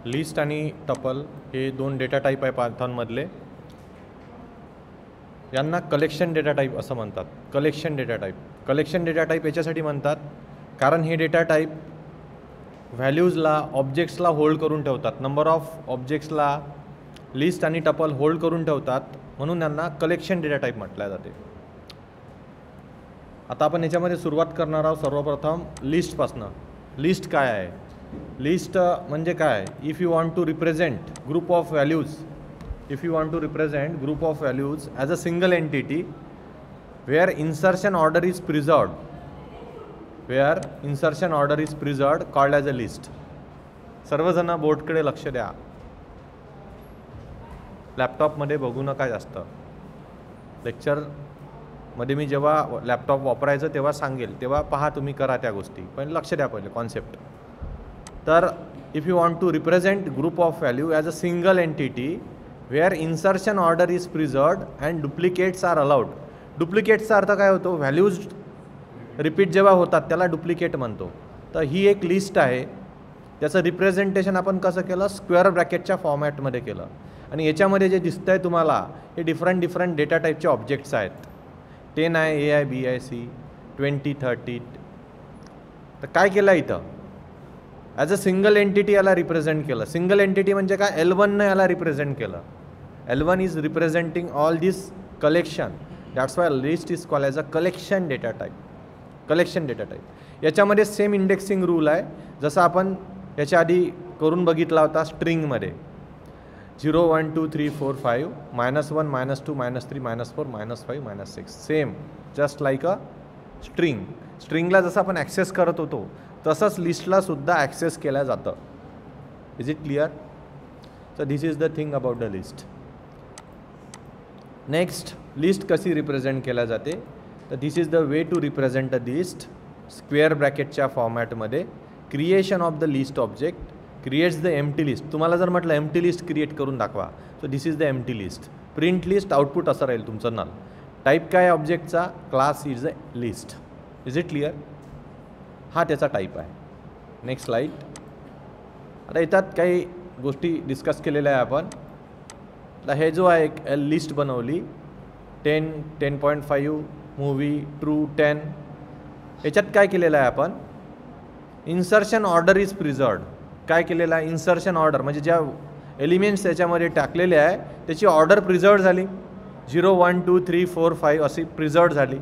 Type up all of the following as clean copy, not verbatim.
List आणि tuple हे दोन डेटा टाईप आहे पायथॉनमधले. यांना कलेक्शन डेटा टाईप असं म्हणतात. कलेक्शन डेटा टाईप याच्यासाठी म्हणतात कारण हे डेटा टाईप व्हॅल्यूजला ऑब्जेक्ट्सला होल्ड करून ठेवतात. नंबर ऑफ ऑब्जेक्ट्सला लिस्ट आणि टपल होल्ड करून ठेवतात, म्हणून यांना कलेक्शन डेटा टाईप म्हटलं जाते. आता आपण याच्यामध्ये सुरुवात करणार आहोत सर्वप्रथम लिस्टपासनं. लिस्ट काय आहे? लिस्ट म्हणजे काय? If you want to represent group of values as a single entity where insertion order is preserved called as a list. सर्वजण बोर्डकडे लक्ष द्या. लॅपटॉपमध्ये बघू नका जास्त. लेक्चरमध्ये मी जेव्हा लॅपटॉप वापरायचं तेव्हा सांगेल, तेव्हा पहा तुम्ही करा त्या गोष्टी, पण लक्ष द्या पहिले कॉन्सेप्ट. तर if you want to represent group of value as a single entity where insertion order is preserved and duplicates are allowed. डुप्लिकेट्सचा अर्थ काय होतो? व्हॅल्यूज रिपीट जेव्हा होतात त्याला डुप्लिकेट म्हणतो. तर ही एक लिस्ट आहे. त्याचं रिप्रेझेंटेशन आपण कसं केलं? स्क्वेअर ब्रॅकेटच्या फॉर्मॅटमध्ये केलं. आणि याच्यामध्ये जे दिसतं आहे तुम्हाला हे डिफरंट डेटा टाईपचे ऑब्जेक्ट्स आहेत. 10 आहे, AI, BIC, 20, 30. तर काय केलं इथं? ॲज अ सिंगल एंटिटी याला रिप्रेझेंट केलं. सिंगल एंटिटी म्हणजे काय? L1 याला रिप्रेझेंट केलं. L1 is representing all this collection. That's why list is called as a collection data type. याच्यामध्ये सेम इंडेक्सिंग रूल आहे जसं आपण याच्या आधी करून बघितला होता स्ट्रिंगमध्ये. 0 1 2 3 4 5 -1 -2 -3 -4 -5 -6. Same just like a string. स्ट्रिंगला जसं आपण ॲक्सेस करत होतो तसंच लिस्टला सुद्धा ॲक्सेस केलं जातं. Is it clear? So this is the thing about the list. Next, list कशी रिप्रेझेंट केल्या जाते? तर this is the way to represent a list. Square ब्रॅकेटच्या फॉर्मॅटमध्ये creation of the list object creates the empty list. तुम्हाला जर म्हटलं empty list create करून दाखवा, so this is the empty list. Print list output असं राहील तुमचं नल. टाईप काय ऑब्जेक्टचा? Class is a list. Is it clear? हा त्याचा टाईप आहे. Next slide. आता याच्यात काही गोष्टी डिस्कस केलेल्या आहे आपण. आता हे जो आहे एक लिस्ट बनवली 10, 10.5 मूवी, ट्रू 10. याच्यात काय केलेलं आहे आपण? Insertion order is preserved. काय केलेलं आहे? इन्सर्शन ऑर्डर म्हणजे ज्या एलिमेंट्स त्याच्यामध्ये टाकलेले आहे त्याची ऑर्डर प्रिझर्व्ड झाली. 0 1 2 3 4 5 अशी प्रिझर्व्ड झाली.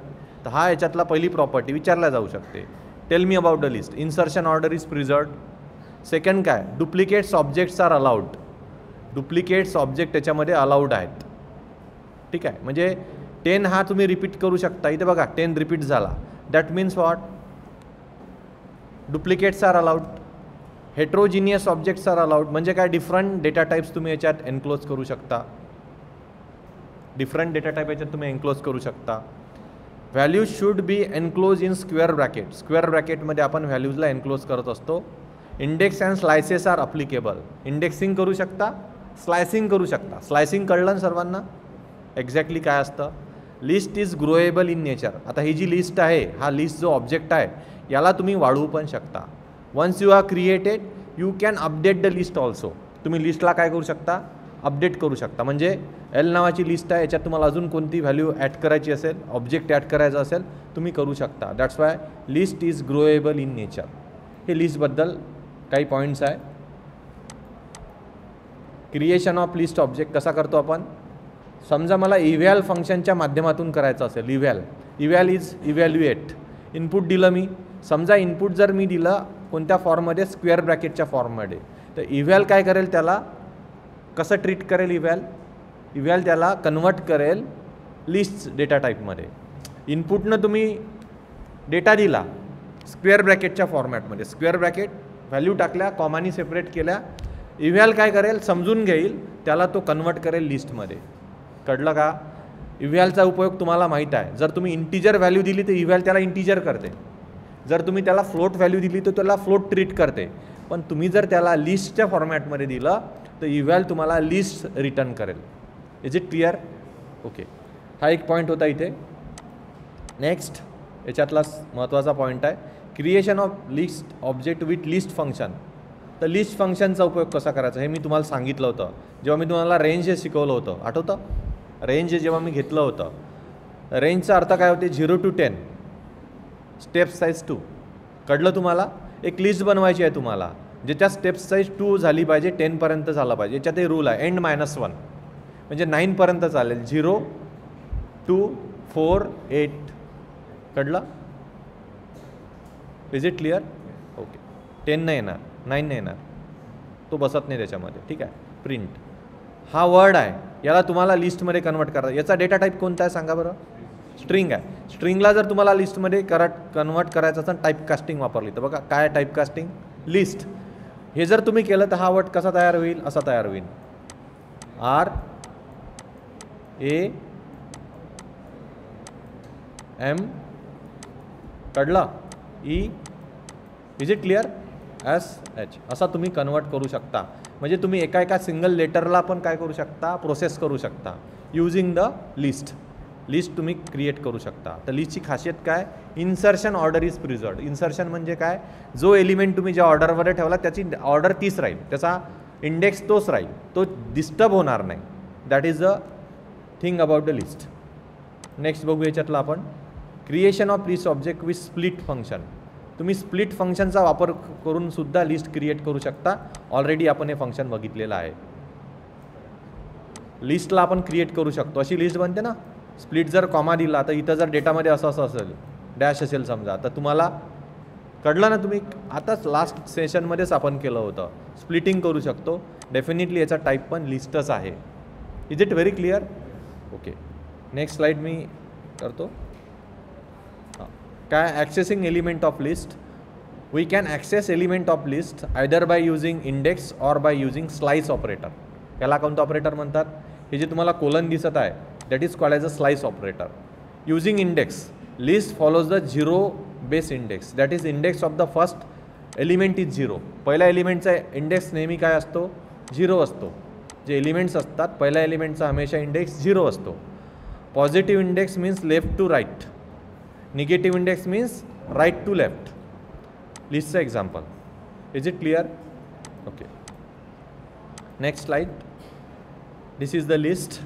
तर हा याच्यातला पहिली प्रॉपर्टी विचारला जाऊ शकते. Tell me about the list. Insertion order is preserved. Second काय? Duplicates objects are allowed. Duplicates object त्याच्यामध्ये अलाउड आहेत. ठीक आहे, म्हणजे 10 हा तुम्ही रिपीट करू शकता. इथे बघा 10 रिपीट झाला. That means what? Duplicates are allowed. Heterogeneous objects are allowed म्हणजे काय? डिफरंट डेटा टाईप्स तुम्ही याच्यात एन्क्लोज करू शकता. Values should be enclose in square bracket. Square ब्रॅकेटमध्ये आपण व्हॅल्यूजला एन्क्लोज करत असतो. Index and slices are applicable. Indexing करू शकता, स्लायसिंग करू शकता. स्लायसिंग कळलं सर्वांना एक्झॅक्टली काय असतं? List is growable in nature. आता ही जी लिस्ट आहे, हा लिस्ट जो ऑब्जेक्ट आहे याला तुम्ही वाढवू पण शकता. Once you are created you can update the list also. तुम्ही लिस्टला काय करू शकता? अपडेट करू शकता. म्हणजे L नावाची लिस्ट आहे, याच्यात तुम्हाला अजून कोणती व्हॅल्यू ॲड करायची असेल, ऑब्जेक्ट ॲड करायचा असेल, तुम्ही करू शकता. That's why list is growable in nature. हे लिस्टबद्दल काही पॉईंट्स आहे. क्रिएशन ऑफ लिस्ट ऑब्जेक्ट कसा करतो आपण? समजा मला इव्हॅल फंक्शनच्या माध्यमातून करायचं असेल. इव्हॅल इज इव्हॅल्युएट. इनपुट दिलं मी. समजा इनपुट जर मी दिलं कोणत्या फॉर्ममध्ये? स्क्वेअर ब्रॅकेटच्या फॉर्ममध्ये. तर इव्हॅल काय करेल? त्याला कसं ट्रीट करेल? इव्हॅल त्याला कन्वर्ट करेल लिस्ट डेटा टाईपमध्ये. इनपुटनं तुम्ही डेटा दिला स्क्वेअर ब्रॅकेटच्या फॉर्मॅटमध्ये. स्क्वेअर ब्रॅकेट व्हॅल्यू टाकल्या, कॉमानी सेपरेट केल्या. इव्हॅल काय करेल? समजून घेईल, त्याला तो कन्वर्ट करेल लिस्टमध्ये. कळलं का? इव्हॅलचा उपयोग तुम्हाला माहीत आहे. जर तुम्ही इंटिजर व्हॅल्यू दिली तर इव्हॅल त्याला इंटिजर करते. जर तुम्ही त्याला फ्लोट व्हॅल्यू दिली तर त्याला फ्लोट ट्रीट करते. पण तुम्ही जर त्याला लिस्टच्या फॉर्मॅटमध्ये दिलं तर इव्हॅल तुम्हाला लिस्ट रिटर्न करेल. Is it clear? ओके, हा एक पॉईंट होता इथे. नेक्स्ट याच्यातला महत्त्वाचा पॉईंट आहे creation of list object with list function. तर लिस्ट फंक्शनचा उपयोग कसा करायचा हे मी तुम्हाला सांगितलं होतं जेव्हा मी तुम्हाला रेंज हे शिकवलं होतं. आठवतं? रेंज जेव्हा मी घेतलं होतं, रेंजचा अर्थ काय होते? 0 to 10, स्टेप साईज 2. कळलं तुम्हाला? एक लिस्ट बनवायची आहे तुम्हाला ज्याच्या स्टेप साईज 2 झाली पाहिजे, 10पर्यंत झाला पाहिजे. याच्यात हे रूल आहे, एंड -1 म्हणजे 9पर्यंत चालेल. 0 2 4 8. कळलं? Is it clear? ओके. 10 नाही येणार, 9 नाही येणार, तो बसत नाही त्याच्यामध्ये. ठीक आहे. प्रिंट हा वर्ड आहे, याला तुम्हाला लिस्टमध्ये कन्वर्ट करा. याचा डेटा टाईप कोणता आहे सांगा बरं? स्ट्रिंग आहे. स्ट्रिंगला जर तुम्हाला लिस्टमध्ये कन्वर्ट करायचं असेल टाईप कास्टिंग वापरली तर बघा काय टाईप कास्टिंग? लिस्ट. हे जर तुम्ही केलं तर हा वर्ड कसा तयार होईल? असा तयार होईल, RAM. कळलं? E. Is it clear? SH. असा तुम्ही कन्वर्ट करू शकता. म्हणजे तुम्ही एका सिंगल लेटरला पण काय करू शकता? प्रोसेस करू शकता युजिंग द लिस्ट. लिस्ट तुम्ही क्रिएट करू शकता. तर लिस्टची खासियत काय? Insertion order is preserved. Insertion म्हणजे काय? जो एलिमेंट तुम्ही ज्या ऑर्डरमध्ये ठेवला त्याची ऑर्डर तीच राहील, त्याचा इंडेक्स तोच राहील, तो डिस्टर्ब होणार नाही. That is the thing about the list. Next बघू याच्यातलं आपण creation of list object with split function. तुम्ही स्प्लिट फंक्शनचा वापर करून सुद्धा लिस्ट क्रिएट करू शकता. ऑलरेडी आपण हे फंक्शन बघितलेलं आहे. लिस्टला आपण क्रिएट करू शकतो. अशी लिस्ट बनते ना, स्प्लिट जर कॉमा दिला तर इथं जर डेटामध्ये असं असेल, डॅश असेल समजा, तर तुम्हाला कळलं ना? तुम्ही आताच लास्ट सेशनमध्येच आपण केलं होतं, स्प्लिटिंग करू शकतो. डेफिनेटली याचा टाईप पण लिस्टच आहे. Is it very clear? Okay. Next slide मी करतो. काय? Accessing element of list. We can access element of list either by using index or by using slice operator. याला कोणतं ऑपरेटर म्हणतात? हे जे तुम्हाला कोलन दिसत आहे that is called as a slice operator. Using index list follows the 0 base index. That is index of the first element is 0. पहिल्या एलिमेंटचा index नेहमी काय असतो? 0 असतो. जे एलिमेंट्स असतात पहिल्या एलिमेंटचा हमेशा इंडेक्स 0 असतो. Positive index means left to right, negative index means right to left. लिस्टचं example. Is it clear? Okay. Next slide. This is the list.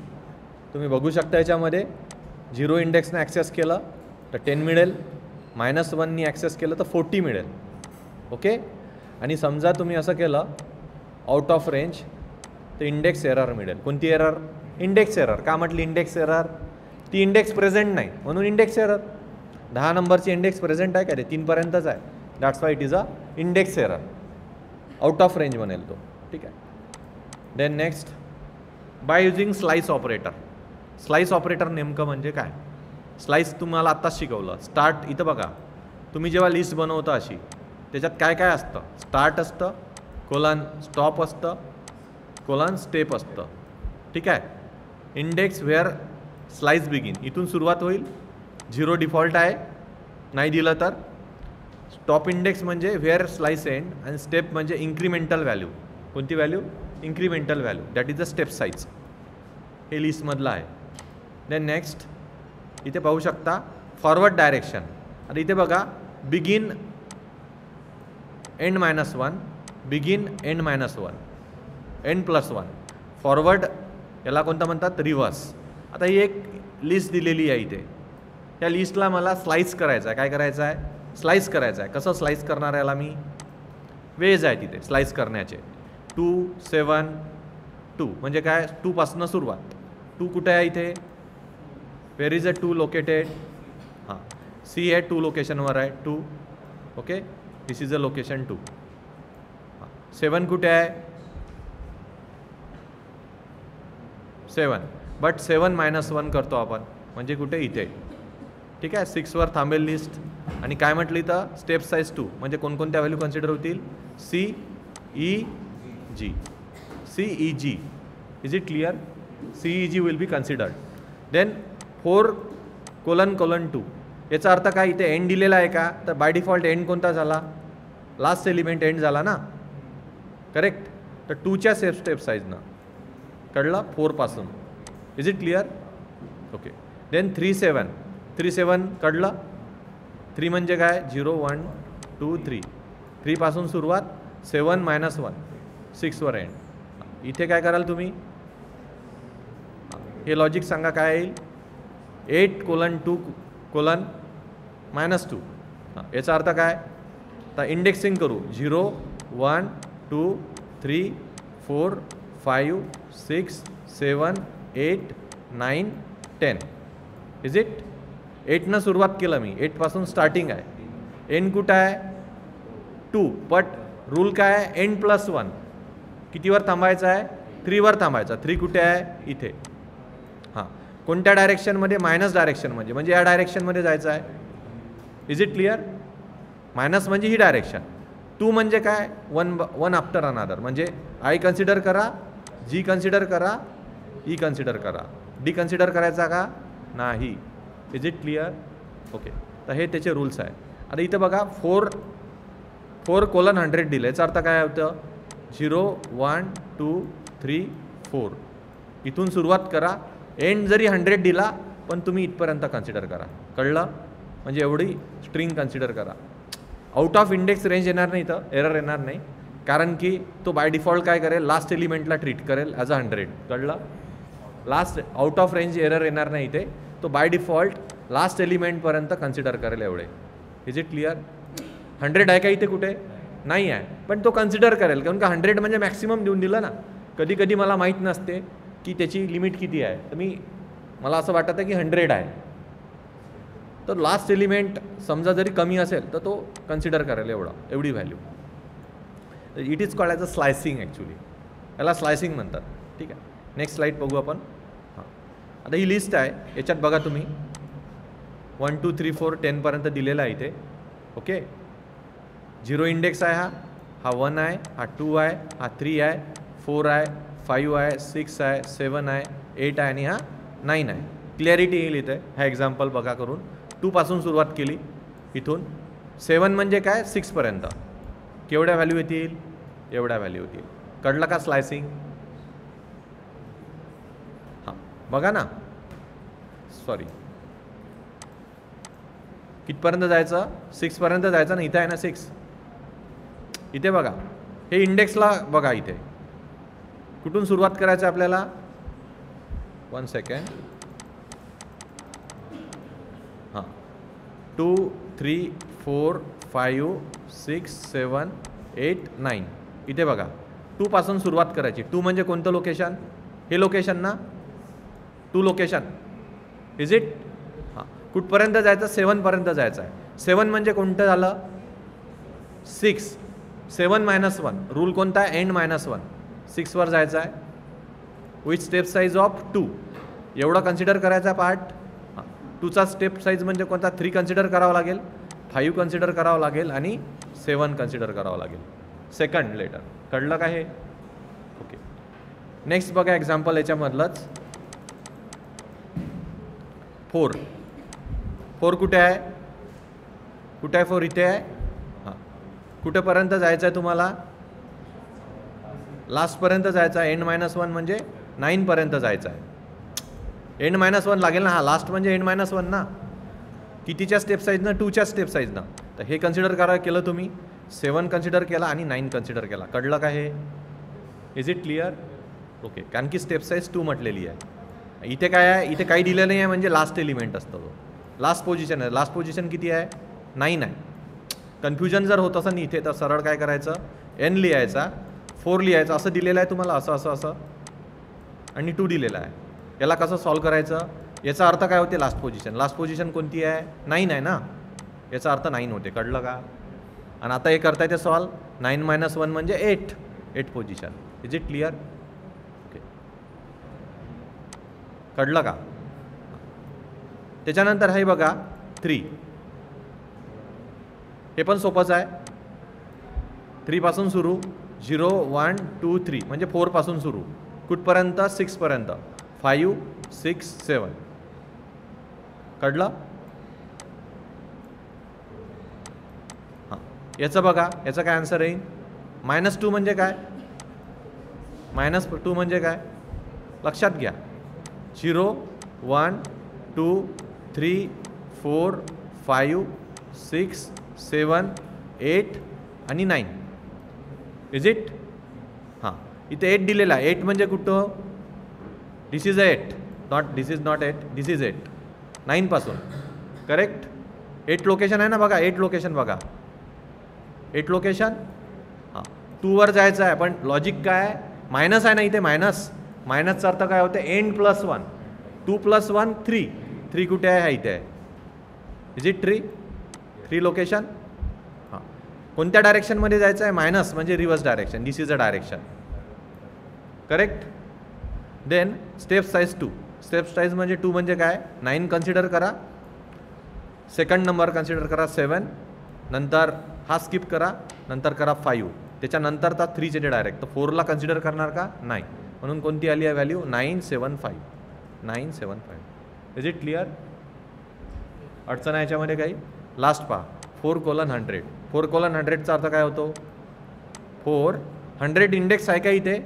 तुम्ही बघू शकता याच्यामध्ये 0 इंडेक्सने ॲक्सेस केलं तर 10 मिळेल, -1नी ॲक्सेस केलं तर 40 मिळेल. ओके. आणि समजा तुम्ही असं केलं आउट ऑफ रेंज तर इंडेक्स एरर मिळेल. कोणती एरर? Index error. का म्हटली इंडेक्स एरर? ती इंडेक्स प्रेझेंट नाही म्हणून इंडेक्स एरर. 10 नंबरची इंडेक्स प्रेझेंट आहे का रे? 3पर्यंतच आहे. That's why it is a index error. Out of range बनेल तो. ठीक आहे. Then next by using slice operator. Slice operator नेमकं म्हणजे काय? स्लाइस तुम्हाला आत्ताच शिकवलं. स्टार्ट इथं बघा, तुम्ही जेव्हा लिस्ट बनवता अशी त्याच्यात काय काय असतं? स्टार्ट असतं, कोलन स्टॉप असतं, कोलन स्टेप असतं. ठीक आहे. इंडेक्स वेअर स्लाइस बिगिन, इथून सुरुवात होईल. 0 डिफॉल्ट आहे, नाही दिलं तर. स्टॉप इंडेक्स म्हणजे वेअर स्लाइस एंड, आणि स्टेप म्हणजे इन्क्रिमेंटल व्हॅल्यू. कोणती value? Incremental value. That is the step size. हे लिस्टमधलं आहे. देन नेक्स्ट इथे पाहू शकता फॉरवर्ड डायरेक्शन. आता इथे बघा begin end -1, begin end -1, end +1. Forward याला कोणतं म्हणतात? रिव्हर्स. आता ही एक लिस्ट दिलेली आहे इथे. या लिस्टला मला स्लाइस करायचं आहे. काय करायचं आहे? स्लाइस करायचं आहे. कसं स्लाइस करणार आहे याला मी? वेज आहे तिथे स्लाइस करण्याचे. 2 7 2 म्हणजे काय? 2 पासून सुरुवात. 2 कुठे आहे इथे? Where is a 2 located? हां, सी आहे 2 लोकेशनवर आहे 2. Okay. This is a location 2. हां. 7 कुठे आहे? 7. बट 7 -1 करतो आपण म्हणजे कुठे? इथे. ठीक आहे. 6वर थांबेल लिस्ट. आणि काय म्हटलं इथं? स्टेप साईज 2 म्हणजे कोणकोणत्या व्हॅल्यू कन्सिडर होतील? CEG. CEG. Is it clear? CEG will be considered. Then 4::2. याचा अर्थ काय? इथे एंड दिलेला आहे का? तर बाय डिफॉल्ट एंड कोणता झाला? लास्ट एलिमेंट एंड झाला ना, करेक्ट. तर 2च्या स्टेप साईजनं. कळलं? 4 पासून. Is it clear? Okay. Then 3 7. 3 7 कळलं? 3 म्हणजे काय? 0 1 2 3. 3 पासून सुरुवात, 7 - 1 6वर एंड. इथे काय कराल तुम्ही, हे लॉजिक सांगा काय येईल, 8:2:-2. याचा अर्थ काय, आता इंडेक्सिंग करू, 0 1 2 3 4 5 6 7 8 9 10. Is it. 8 सुरुवात केलं मी, 8 पासून स्टार्टिंग आहे. एन कुठं आहे 2, बट रूल काय आहे n+1. कितीवर थांबायचं आहे 3वर थांबायचा. 3 कुठे आहे इथे. हां, कोणत्या डायरेक्शनमध्ये, मायनस डायरेक्शनमध्ये, म्हणजे या डायरेक्शनमध्ये जायचं आहे. Is it clear. मायनस म्हणजे ही डायरेक्शन. 2 म्हणजे काय, वन आफ्टर अनादर, म्हणजे आय कन्सिडर करा, जी कन्सिडर करा, ई कन्सिडर करा. डी कन्सिडर करायचा का नाही. Is it clear. ओके, तर हे त्याचे रूल्स आहे. आता इथं बघा 4:100 दिलं. याचा अर्थ काय होतं, 0 1 2 3 4. इथून सुरुवात करा, एंड जरी 100 दिला पण तुम्ही इथपर्यंत कन्सिडर करा. कळलं, म्हणजे एवढी स्ट्रिंग कन्सिडर करा. आउट ऑफ इंडेक्स रेंज येणार नाही, इथं एरर येणार नाही, कारण की तो बाय डिफॉल्ट काय करेल, लास्ट एलिमेंटला ट्रीट करेल ॲज 100. कळलं. Last out of range error येणार नाही इथे, तो बाय डिफॉल्ट लास्ट एलिमेंटपर्यंत कन्सिडर करेल एवढे. Is it clear. 100 आहे का इथे कुठे नाही आहे, पण तो कन्सिडर करेल, कारण का 100 म्हणजे मॅक्सिमम देऊन दिलं ना. कधी कधी मला माहीत नसते की त्याची लिमिट किती आहे, तर मला असं वाटतं की 100 आहे, तर लास्ट एलिमेंट समजा जरी कमी असेल तर तो कन्सिडर करेल एवढी value. It is called as a slicing. Actually याला स्लायसिंग म्हणतात. ठीक आहे, नेक्स्ट स्लाईड बघू आपण. हां, आता ही लिस्ट आहे, याच्यात बघा तुम्ही 1 2 3 4 10पर्यंत दिलेला आहे इथे. ओके, 0 इंडेक्स आहे, हा 1 आहे, हा 2 आहे, हा 3 आहे, 4 आहे, 5 आहे, 6 आहे, 7 आहे, 8 आहे आणि हा 9 आहे. क्लॅरिटी येईल इथे. हा एक्झाम्पल बघा करून. 2 पासून सुरुवात केली, इथून 7 म्हणजे काय 6पर्यंत केवढ्या व्हॅल्यू येतील, एवढ्या व्हॅल्यू येतील. कळलं का स्लायसिंग. हां, बघा ना, सॉरी, कितपर्यंत जायचं, 6पर्यंत जायचं ना. इथे आहे ना 6, इथे बघा, हे इंडेक्सला बघा, इथे कुठून सुरुवात करायचं आपल्याला. 1 सेकंड. हां, 2 3 4 5 6 7 8 9. इथे बघा 2 पासून सुरुवात करायची. 2 म्हणजे कोणतं लोकेशन, हे लोकेशन ना, 2 लोकेशन. Is it. हां, कुठपर्यंत जायचं, 7पर्यंत जायचं आहे. 7 म्हणजे कोणतं झालं 6. 7 - 1 रूल कोणता आहे, एंड -1. 6वर जायचं आहे. With step size of 2. एवढं कन्सिडर करायचा पार्ट. 2चा स्टेप साईज म्हणजे कोणता, 3 कन्सिडर करावं लागेल, 5 कन्सिडर करावं लागेल आणि 7 कन्सिडर करावं लागेल सेकंड लेटर. कळलं का हे. ओके, नेक्स्ट बघा एक्झाम्पल याच्यामधलंच. 4 कुठे आहे, कुठे आहे 4, इथे आहे. हां, कुठेपर्यंत जायचं आहे तुम्हाला, लास्टपर्यंत जायचं आहे. एंड -1 म्हणजे 9पर्यंत जायचं आहे. एंड -1 लागेल ना, हा लास्ट म्हणजे एंड -1 ना. कितीच्या स्टेप साईजनं, 2च्या स्टेप साईजनं. तर हे कन्सिडर केलं तुम्ही, 7 कन्सिडर केला आणि 9 कन्सिडर केला. कळलं का हे. Is it clear. ओके, कारण की स्टेप साईज 2 म्हटलेली आहे. इथे काय आहे, इथे काही दिलं नाही आहे, म्हणजे लास्ट एलिमेंट असतो तो, लास्ट पोझिशन आहे. लास्ट पोझिशन किती आहे, 9 आहे. कन्फ्युजन जर होत असेल इथे तर सरळ काय करायचं, n लिहायचा, 4 लिहायचं. असं दिलेलं आहे तुम्हाला, असं आणि 2 दिलेला आहे. याला कसं सॉल्व करायचं, याचा अर्थ काय होते, लास्ट पोझिशन कोणती आहे, 9 आहे ना, याचा अर्थ 9 होते. कळलं का. आणि आता हे करता येते सॉल्व. 9 - 1 म्हणजे 8 position. Is it clear. Okay, कळलं का. त्याच्यानंतर हे बघा 3. हे पण सोपंच आहे. 3 पासून सुरू, 0 1 2 3 म्हणजे 4 पासून सुरू, कुठपर्यंत 6पर्यंत, 5 6 7. कळलं. हां, याचं बघा, याचं काय आन्सर येईल. -2 म्हणजे काय, -2 म्हणजे काय लक्षात घ्या. 0 1 2 3 4 5 6 7 8 आणि 9. Is it? हां, इथे 8 दिलेला आहे. 8 म्हणजे कुठं? This is 8, this is not 8, this is 8. 9 पासून करेक्ट. 8 लोकेशन आहे ना, बघा 8 लोकेशन बघा, 8 लोकेशन. हां, 2 वर जायचं आहे, पण लॉजिक काय आहे? मायनस आहे ना इथे, मायनसचा अर्थ काय होते? End plus 1. 2 + 1 3 कुठे आहे? हा इथे आहे. Is it 3 location? हां, कोणत्या डायरेक्शनमध्ये जायचं आहे? मायनस म्हणजे reverse direction. This is a direction, correct. Then step size 2. Step size म्हणजे 2 म्हणजे काय? 9 कन्सिडर करा, सेकंड नंबर कन्सिडर करा 7, नंतर हा स्किप करा, नंतर करा 5, त्याच्यानंतर 3 चे डायरेक्ट. तर 4ला कन्सिडर करणार का? नाही. म्हणून कोणती आली आहे व्हॅल्यू? 975. 975. Is it clear? अडचण आहे याच्यामध्ये काही? लास्ट पहा, 4:100. 4:100चा अर्थ काय होतो? 400 इंडेक्स आहे का इथे?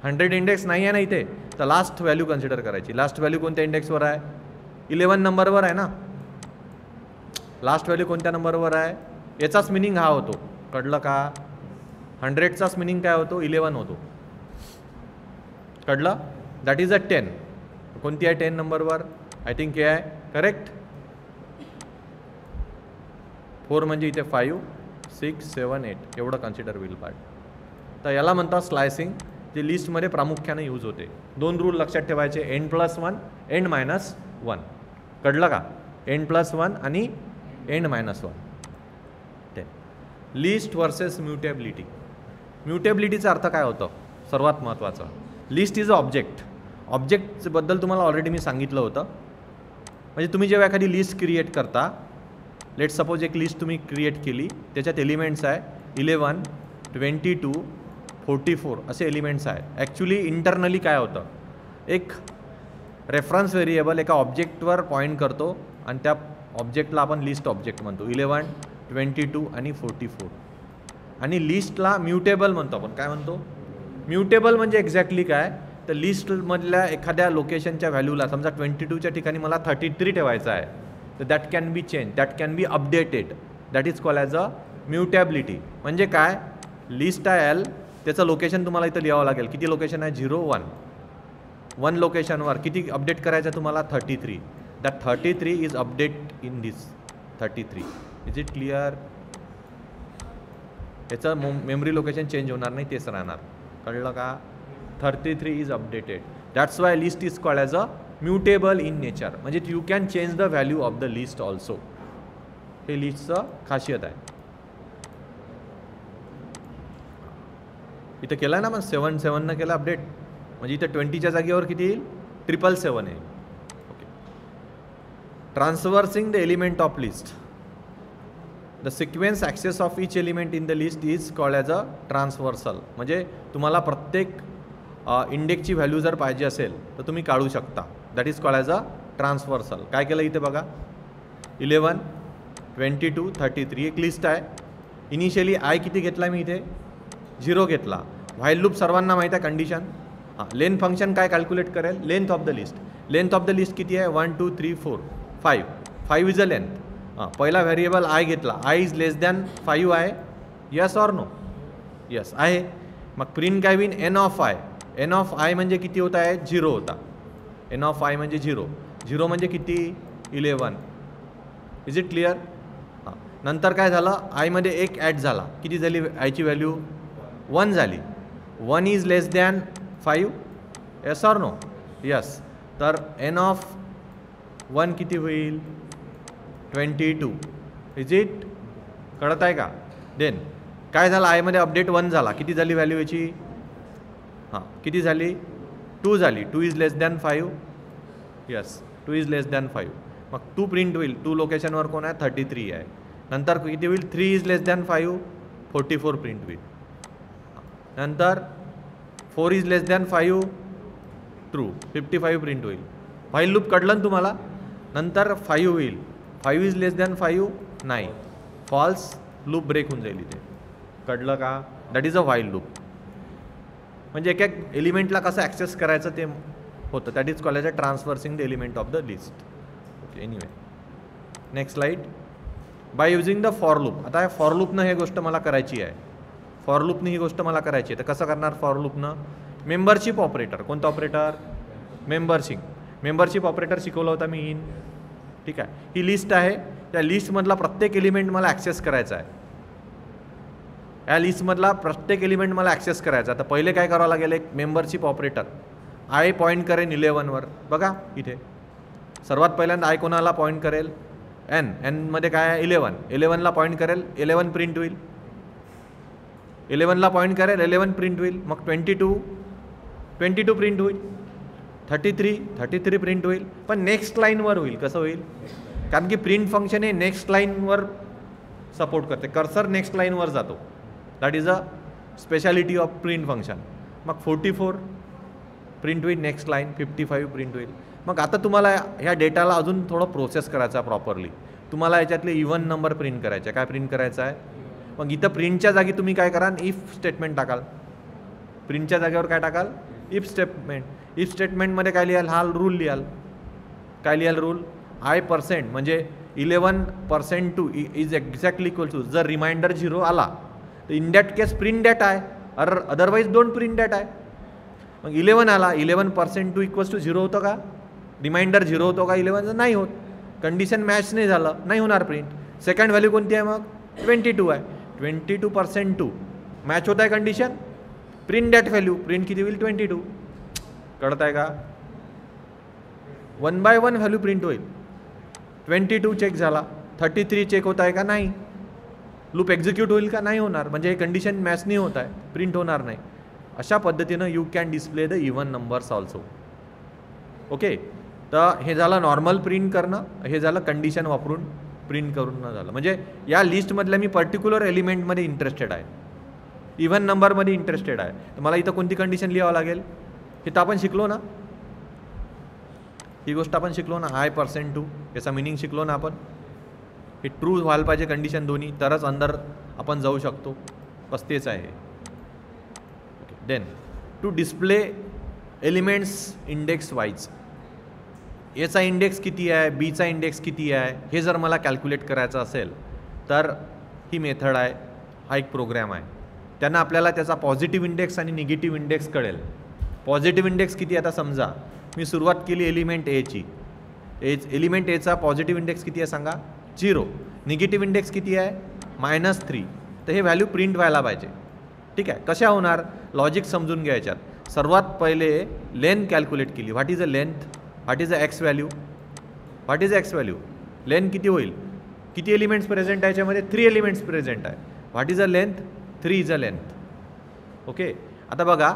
100 इंडेक्स नाही आहे ना इथे, तर लास्ट व्हॅल्यू कन्सिडर करायची. लास्ट व्हॅल्यू कोणत्या इंडेक्सवर आहे? 11 नंबरवर आहे ना. लास्ट व्हॅल्यू कोणत्या नंबरवर आहे? याचाच मिनिंग हा होतो, कळलं का? 100चाच मिनिंग काय होतो? 11 होतो, कळलं? दॅट इज अ 10. कोणती आहे 10 नंबरवर? आय थिंक हे आहे, करेक्ट. 4 म्हणजे इथे 5, 6, 7, 8 एवढं कन्सिडर होईल पार्ट. तर याला म्हणतात स्लायसिंग, जे लिस्टमध्ये प्रामुख्याने यूज होते. 2 रूल लक्षात ठेवायचे, एंड प्लस 1, एंड मायनस 1, कळलं का? एंड प्लस 1 आणि end minus 1. List versus mutability. म्युटेबिलिटीचा अर्थ काय होतं? सर्वात महत्त्वाचं, लिस्ट इज अ ऑब्जेक्ट. ऑब्जेक्टबद्दल तुम्हाला ऑलरेडी मी सांगितलं होतं. म्हणजे तुम्ही जेव्हा एखादी लिस्ट क्रिएट करता, लेट सपोज एक लिस्ट तुम्ही क्रिएट केली, त्याच्यात एलिमेंट्स आहे 11, 22, 44 असे एलिमेंट्स आहे. ॲक्च्युली इंटरनली काय होतं? एक रेफरन्स व्हेरिएबल एका ऑब्जेक्टवर पॉईंट करतो आणि त्या ऑब्जेक्टला आपण लिस्ट ऑब्जेक्ट म्हणतो. 11, 22 आणि 44. आणि लिस्टला म्युटेबल म्हणतो आपण. काय म्हणतो? म्युटेबल म्हणजे एक्झॅक्टली काय? तर लिस्टमधल्या एखाद्या लोकेशनच्या व्हॅल्यूला, समजा 22च्या ठिकाणी मला 33 ठेवायचं आहे, तर that can be change, that can be updated. That is called as a mutability. म्हणजे काय? लिस्ट आहे एल, त्याचं लोकेशन तुम्हाला इथं लिहावं लागेल. किती लोकेशन आहे? 0, 1 लोकेशनवर किती अपडेट करायचं तुम्हाला? 33. That 33 is update in this 33. Is it clear? याचं मेमरी लोकेशन चेंज होणार नाही, तेच राहणार, कळलं का? 33 is updated. That's why list is called as a mutable in nature. म्हणजे you can change the value of the list also. हे लिस्टचं खासियत आहे. इथं केलं आहे ना, पण 7 केलं अपडेट, म्हणजे इथं 20च्या जागेवर किती येईल? 777 येईल. Okay. Transversing the element of list. The sequence access of each element in the list is called as a transversal. म्हणजे तुम्हाला प्रत्येक इंडेक्सची व्हॅल्यू जर पाहिजे असेल तर तुम्ही काढू शकता. That is called as a transversal. काय केलं इथे बघा, 11, 22, 33 एक लिस्ट आहे. इनिशियली आय किती घेतला मी इथे? 0 घेतला. व्हाईल लूप सर्वांना माहीत आहे कंडिशन. हां, लेंथ फंक्शन काय कॅल्क्युलेट करेल? Length of the list. Length of the list किती आहे? 1, 2, 3, 4, 5. 5 इज अ लेंथ. हां, पहिला व्हेरिएबल आय घेतला. आय इज लेस दॅन 5 आहे. Yes or no? यस आहे. मग प्रिंट काय होईल? N of I. N of I म्हणजे किती होता आहे? 0 होता. एन ऑफ आय म्हणजे 0. 0 म्हणजे किती? 11. Is it clear? हां, नंतर काय झालं? आयमध्ये 1 ॲड झाला. किती झाली आयची व्हॅल्यू? 1 झाली. 1 is less than 5. Yes or no? Yes. तर एन ऑफ 1 किती होईल? 22. Is it? कळत आहे का? देन काय झालं? आयमध्ये अपडेट 1 झाला. किती झाली व्हॅल्यू याची? हां, किती झाली? 2 झाली. 2 is less than 5. Yes, 2 is less than 5. मग 2 प्रिंट होईल. 2 लोकेशनवर कोण आहे? 33 आहे. नंतर किती होईल? 3 इज लेस दॅन 5. 44 प्रिंट होईल. नंतर 4 is less than 5. True. 55 print होईल. व्हाईल लूप कळलं ना तुम्हाला? नंतर 5 होईल. 5 इज लेस दॅन 5. नाही, फॉल्स लूप ब्रेक होऊन जाईल इथे. कळलं का? That is a while loop. म्हणजे एक एक एलिमेंटला कसं ॲक्सेस करायचं ते होतं. That is called as a transversing the element of the list. Okay, anyway next slide. By using the for loop. आता फॉर लूपनं हे गोष्ट मला करायची आहे. फॉर लूपनी ही गोष्ट मला करायची आहे. तर कसं करणार फॉर लूपनं? Membership operator. कोणतं ऑपरेटर? मेंबरशिप ऑपरेटर शिकवलं होता मी इन. ठीक आहे, ही लिस्ट आहे, त्या लिस्टमधला प्रत्येक एलिमेंट मला ॲक्सेस करायचा आहे. या लिस्टमधला प्रत्येक एलिमेंट मला ॲक्सेस करायचा. तर पहिले काय करावं लागेल? एक मेंबरशिप ऑपरेटर. आय पॉईंट करेन 11वर. बघा इथे सर्वात पहिल्यांदा आय कोणाला पॉईंट करेल? एनमध्ये काय आहे? 11ला पॉईंट करेल, 11 प्रिंट होईल. 11ला पॉईंट करेल, 11 प्रिंट होईल. मग 22 प्रिंट होईल. 33 प्रिंट होईल. पण नेक्स्ट लाईनवर होईल. कसं होईल? कारण की प्रिंट फंक्शन हे नेक्स्ट लाईनवर सपोर्ट करते. कर्सर नेक्स्ट लाईनवर जातो. That is a speciality of print function. मग 44 प्रिंट होईल नेक्स्ट लाईन. 55 प्रिंट होईल. मग आता तुम्हाला ह्या डेटाला अजून थोडं प्रोसेस करायचा प्रॉपरली. तुम्हाला याच्यातले इव्हन नंबर प्रिंट करायचे. काय प्रिंट करायचं आहे? मग इथं प्रिंटच्या जागी तुम्ही काय कराल? If statement टाकाल. प्रिंटच्या जागेवर काय टाकाल? If statement. इफ स्टेटमेंटमध्ये काय लिहाल? हा रूल लिहाल. काय लिहाल रूल? I% म्हणजे 11% इज एक्झॅक्टली इक्वल टू. जर रिमाइंडर 0 आला तर in that case print that आहे, अदरवाईज डोंट प्रिंट दॅट आहे. मग 11 आला, 11% इक्वल्स टू 0 होतं का? रिमाइंडर 0 होतो का 11? नाही होत. कंडिशन मॅच नाही झालं, नाही होणार प्रिंट. सेकंड व्हॅल्यू कोणती आहे मग? 22 आहे. 22% मॅच होत आहे condition. Print that value. Print किती होईल? 22. कळत आहे का? 1 by 1 व्हॅल्यू प्रिंट होईल. 22 चेक झाला, 33 चेक होत आहे का? नाही. लूप एक्झिक्यूट होईल का? नाही होणार. म्हणजे हे कंडिशन मॅच नाही होत आहे, प्रिंट होणार नाही. अशा पद्धतीनं you can display the even numbers also. Okay, तर हे झालं नॉर्मल प्रिंट करणं, हे झालं कंडिशन वापरून प्रिंट करून झालं. म्हणजे या लिस्टमधल्या मी पर्टिक्युलर एलिमेंटमध्ये इंटरेस्टेड आहे, इव्हन नंबरमध्ये इंटरेस्टेड आहे. तर मला इथं कोणती कंडिशन लिहावं लागेल? हे तर आपण शिकलो ना, ही गोष्ट आपण शिकलो ना. I%2 याचा मिनिंग शिकलो ना आपण. हे ट्रू व्हायला पाहिजे कंडिशन दोन्ही, तरच अंदर आपण जाऊ शकतो. बस तेच आहे. Okay, then to display elements index wise. एचा इंडेक्स किती आहे, बीचा इंडेक्स किती आहे, हे जर मला कॅल्क्युलेट करायचं असेल तर ही मेथड आहे, हा एक प्रोग्राम आहे. त्यांना आपल्याला त्याचा पॉझिटिव्ह इंडेक्स आणि निगेटिव्ह इंडेक्स कळेल. पॉझिटिव्ह इंडेक्स किती? आता समजा मी सुरुवात केली एलिमेंट एची. एलिमेंट एचा पॉझिटिव्ह इंडेक्स किती आहे सांगा? 0. निगेटिव्ह इंडेक्स किती आहे? -3. तर हे व्हॅल्यू प्रिंट व्हायला पाहिजे. ठीक आहे, कशा होणार? लॉजिक समजून घ्यायच्यात. सर्वात पहिले लेंथ कॅल्क्युलेट केली. What is a length? What is a x value? What is x value? Length किती होईल? किती एलिमेंट्स प्रेझेंट आहे याच्यामध्ये? 3 एलिमेंट्स प्रेझेंट आहे. What is a length? 3 is a length. Okay, आता बघा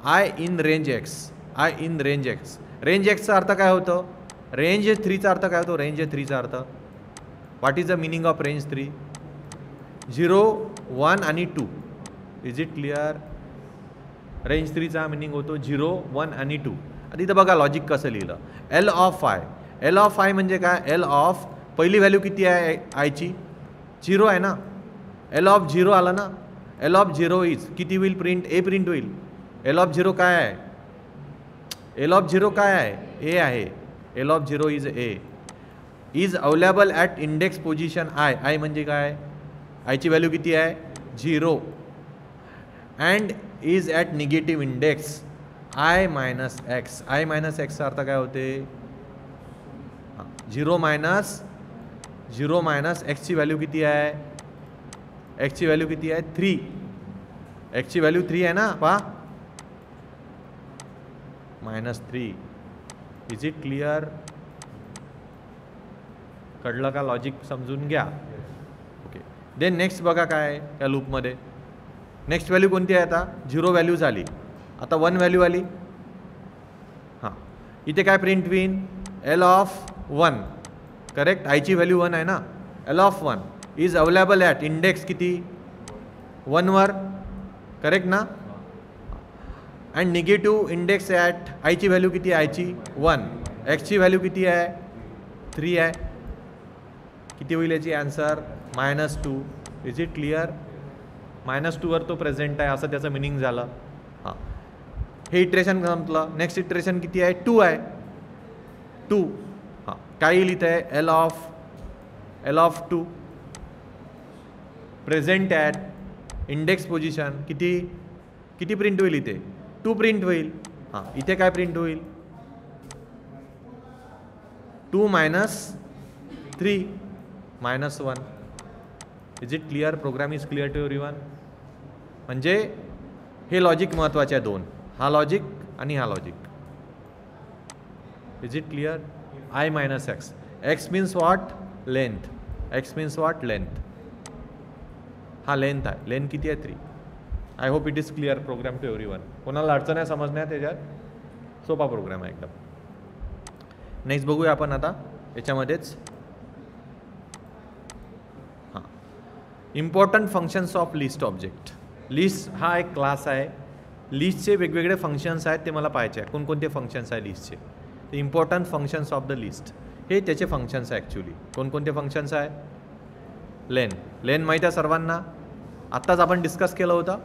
I in range x. I in range x. Range एक्सचा अर्थ काय होतं? रेंज 3चा अर्थ काय होतो? रेंज 3चा अर्थ what is the meaning of range 3? 0, 1 आणि 2. Is it clear? रेंज 3चा मिनिंग होतो 0, 1 आणि 2. आता इथं बघा लॉजिक कसं लिहिलं. L of I. L of I म्हणजे काय? एल ऑफ पहिली व्हॅल्यू किती आहे आयची? 0 आहे ना. एल ऑफ 0 आला ना. एल ऑफ 0 इज किती होईल प्रिंट? ए प्रिंट होईल. एल ऑफ 0 काय आहे? एल ऑफ 0 काय आहे? ए आहे. L of 0 is a. Is available at index position I. I म्हणजे काय? आयची व्हॅल्यू किती आहे? 0. And is at negative index I minus x. I minus एक्सचा अर्थ काय होते? 0 मायनस एक्सची व्हॅल्यू किती आहे? एक्सची व्हॅल्यू किती आहे? 3. एक्सची व्हॅल्यू 3 आहे ना, पहा. -3. Is it clear? कळलं का? लॉजिक समजून घ्या. ओके, देन नेक्स्ट बघा काय आहे या लूपमध्ये. नेक्स्ट व्हॅल्यू कोणती आहे? आता 0 व्हॅल्यू झाली, आता 1 व्हॅल्यू आली. हां, इथे काय प्रिंट होईल? L of 1. करेक्ट, आयची व्हॅल्यू 1 आहे ना. L of 1 is available at index किती? 1 वर. करेक्ट ना. अँड निगेटिव्ह इंडेक्स ॲट आयची व्हॅल्यू किती आहे? आयची 1. एक्सची व्हॅल्यू किती आहे? 3 आहे. किती होईल याची आन्सर? -2. Is it clear? -2 वर तो प्रेझेंट आहे असं त्याचं मिनिंग झालं. हां, हे इटरेशन संपलं. नेक्स्ट इटरेशन किती आहे? 2 आहे. 2. हां, काय येईल इथे? L of 2 present at index position किती किती प्रिंट होईल इथे 2 प्रिंट होईल. हां इथे काय प्रिंट होईल 2 - 3 -1. Is it clear? Program is clear to everyone? म्हणजे हे लॉजिक महत्त्वाचे आहे दोन, हा लॉजिक आणि हा logic. Is it clear? I - x. x means what? Length. x means what? Length. हा लेंथ आहे. लेंथ किती आहे 3. I hope it is clear program to everyone. कोणाला अडचण आहे समजण्यात? याच्यात सोपा प्रोग्राम आहे एकदम. नेक्स्ट बघूया आपण आता याच्यामध्येच. हां important functions of list object. List हा एक क्लास आहे. लिस्टचे वेगवेगळे फंक्शन्स आहेत ते मला पाहायचे आहे. कोणकोणते फंक्शन्स आहे लिस्टचे? ते important functions of the list हे त्याचे फंक्शन्स आहे ॲक्च्युली. कोणकोणते फंक्शन्स आहे? लेन. लेन माहीत आहे सर्वांना, आत्ताच आपण डिस्कस केलं होतं.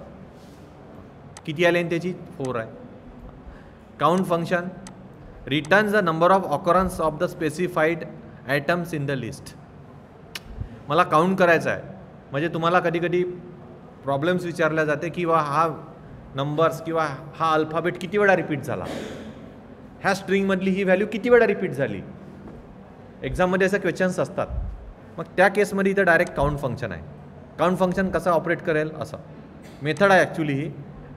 किती आहे लेन त्याची? 4 आहे. Count function returns the number of occurrence of the specified items in the list. मला काउंट करायचं आहे. म्हणजे तुम्हाला कधी कधी प्रॉब्लेम्स विचारल्या जाते किंवा हा नंबर्स किंवा हा अल्फाबेट किती वेळा रिपीट झाला, ह्या स्ट्रिंगमधली ही व्हॅल्यू किती वेळा रिपीट झाली. एक्झाममध्ये असे क्वेश्चन्स असतात. मग त्या केसमध्ये इथं डायरेक्ट काउंट फंक्शन आहे. काउंट फंक्शन कसं ऑपरेट करेल? असं मेथड आहे ॲक्च्युली ही.